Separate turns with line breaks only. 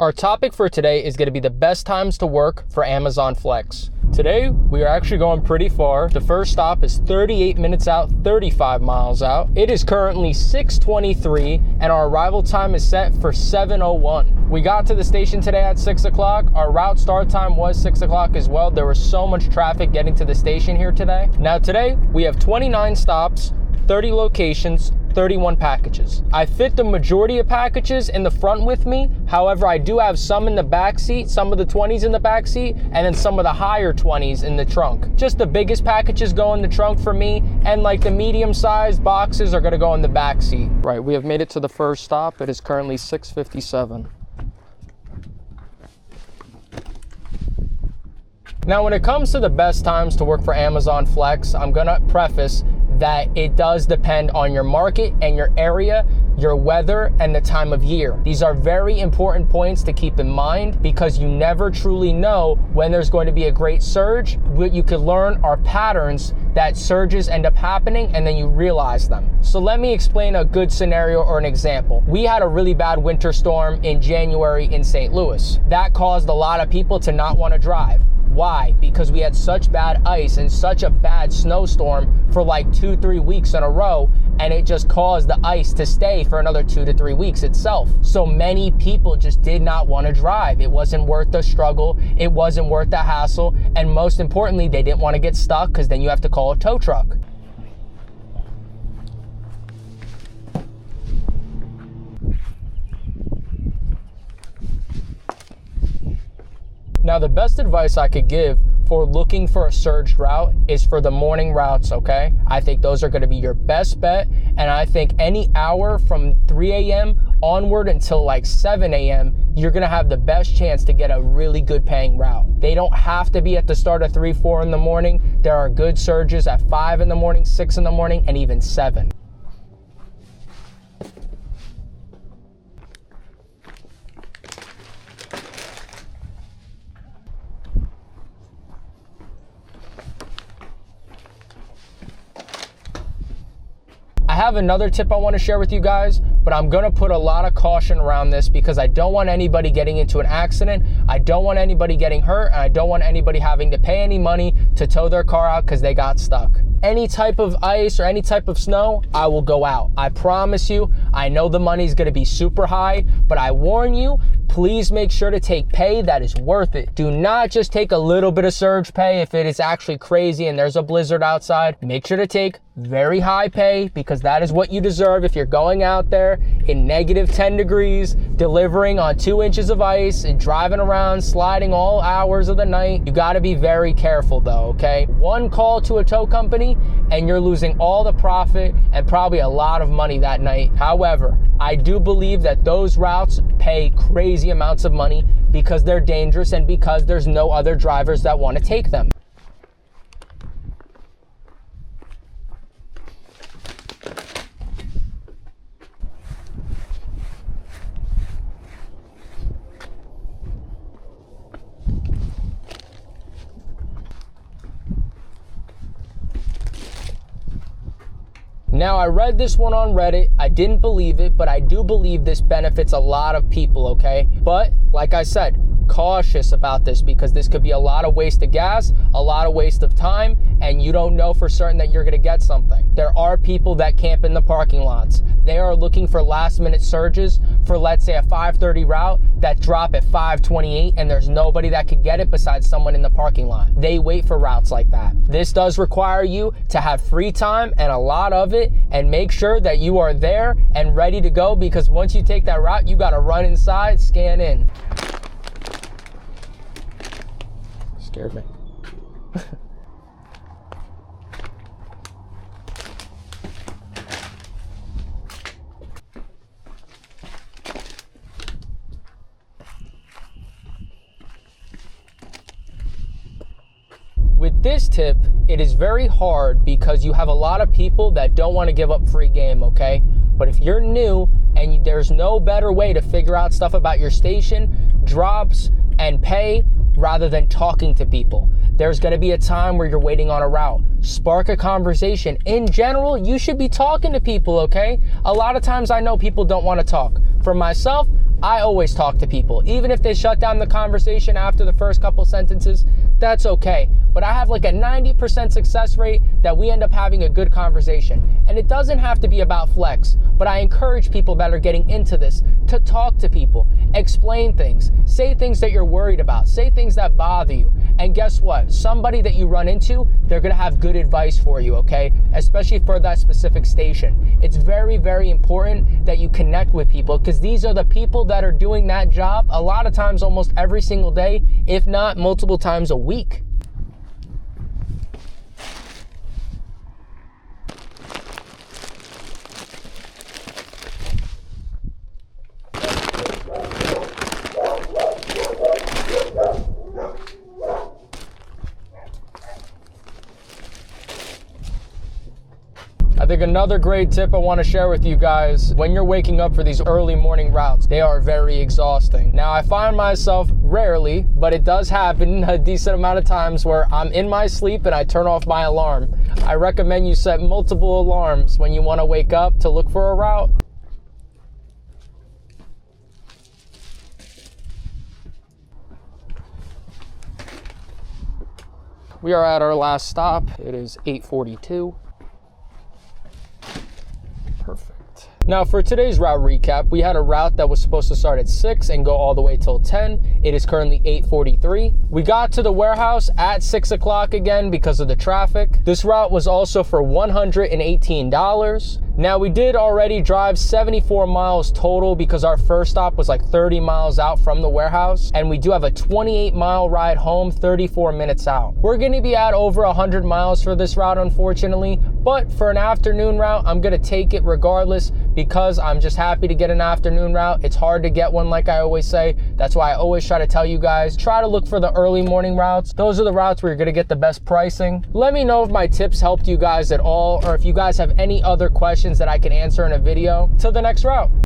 Our topic for today is going to be the best times to work for Amazon Flex. Today, we are actually going pretty far. The first stop is 38 minutes out, 35 miles out. It is currently 6:23 and our arrival time is set for 7:01. We got to the station today at 6 o'clock. Our route start time was 6 o'clock as well. There was so much traffic getting to the station here today. Now today, we have 29 stops, 30 locations, 31 packages. I fit the majority of packages in the front with me. However, I do have some in the back seat, some of the 20s in the back seat, and then some of the higher 20s in the trunk. Just the biggest packages go in the trunk for me, and like the medium-sized boxes are gonna go in the back seat. Right, we have made it to the first stop. It is currently 6:57. Now, when it comes to the best times to work for Amazon Flex, I'm gonna preface that it does depend on your market and your area, your weather, and the time of year. These are very important points to keep in mind because you never truly know when there's going to be a great surge. What you could learn are patterns that surges end up happening and then you realize them. So let me explain a good scenario or an example. We had a really bad winter storm in January in St. Louis. That caused a lot of people to not want to drive. Why? Because we had such bad ice and such a bad snowstorm for like 2-3 weeks in a row, and it just caused the ice to stay for another 2 to 3 weeks itself. So many people just did not want to drive. It wasn't worth the struggle. It wasn't worth the hassle. And most importantly, they didn't want to get stuck because then you have to call a tow truck. Now, the best advice I could give for looking for a surged route is for the morning routes, okay? I think those are gonna be your best bet, and I think any hour from 3 a.m. onward until like 7 a.m., you're gonna have the best chance to get a really good paying route. They don't have to be at the start of 3, 4 in the morning. There are good surges at 5 in the morning, 6 in the morning, and even 7. I have another tip I want to share with you guys, but I'm going to put a lot of caution around this because I don't want anybody getting into an accident. I don't want anybody getting hurt, and I don't want anybody having to pay any money to tow their car out because they got stuck. Any type of ice or any type of snow, I will go out. I promise you. I know the money's going to be super high, but I warn you, please make sure to take pay that is worth it. Do not just take a little bit of surge pay if it is actually crazy and there's a blizzard outside. Make sure to take very high pay because that is what you deserve if you're going out there in negative 10 degrees, delivering on 2 inches of ice and driving around, sliding all hours of the night. You got to be very careful though, okay? One call to a tow company and you're losing all the profit and probably a lot of money that night. However, I do believe that those routes pay crazy amounts of money because they're dangerous and because there's no other drivers that want to take them. Now, I read this one on Reddit. I didn't believe it, but I do believe this benefits a lot of people, okay? But like I said, cautious about this because this could be a lot of waste of gas, a lot of waste of time, and you don't know for certain that you're gonna get something. There are people that camp in the parking lots. They are looking for last minute surges for, let's say, a 5:30 route that drop at 5:28 and there's nobody that could get it besides someone in the parking lot. They wait for routes like that. This does require you to have free time and a lot of it, and make sure that you are there and ready to go because once you take that route, you gotta run inside, scan in. Scared me. With this tip, it is very hard because you have a lot of people that don't want to give up free game, okay? But if you're new and there's no better way to figure out stuff about your station, drops, and pay rather than talking to people. There's going to be a time where you're waiting on a route. Spark a conversation. In general, you should be talking to people, okay? A lot of times I know people don't want to talk. For myself, I always talk to people. Even if they shut down the conversation after the first couple sentences, that's okay. But I have like a 90% success rate that we end up having a good conversation. And it doesn't have to be about flex, but I encourage people that are getting into this to talk to people, explain things, say things that you're worried about, say things that bother you. And guess what? Somebody that you run into, they're gonna have good advice for you, okay? Especially for that specific station. It's very, very important that you connect with people, because these are the people that are doing that job a lot of times almost every single day, if not multiple times a week. I think another great tip I want to share with you guys, when you're waking up for these early morning routes, they are very exhausting. Now, I find myself rarely, but it does happen a decent amount of times, where I'm in my sleep and I turn off my alarm. I recommend you set multiple alarms when you want to wake up to look for a route. We are at our last stop. It is 8:42. Perfect. Now for today's route recap, we had a route that was supposed to start at 6 and go all the way till 10. It is currently 8:43. We got to the warehouse at 6 o'clock again because of the traffic. This route was also for $118. Now we did already drive 74 miles total because our first stop was like 30 miles out from the warehouse, and we do have a 28-mile ride home, 34 minutes out. We're gonna be at over 100 miles for this route, unfortunately, but for an afternoon route, I'm gonna take it regardless because I'm just happy to get an afternoon route. It's hard to get one, like I always say. That's why I always try to tell you guys, try to look for the early morning routes. Those are the routes where you're gonna get the best pricing. Let me know if my tips helped you guys at all, or if you guys have any other questions that I can answer in a video. Till the next route.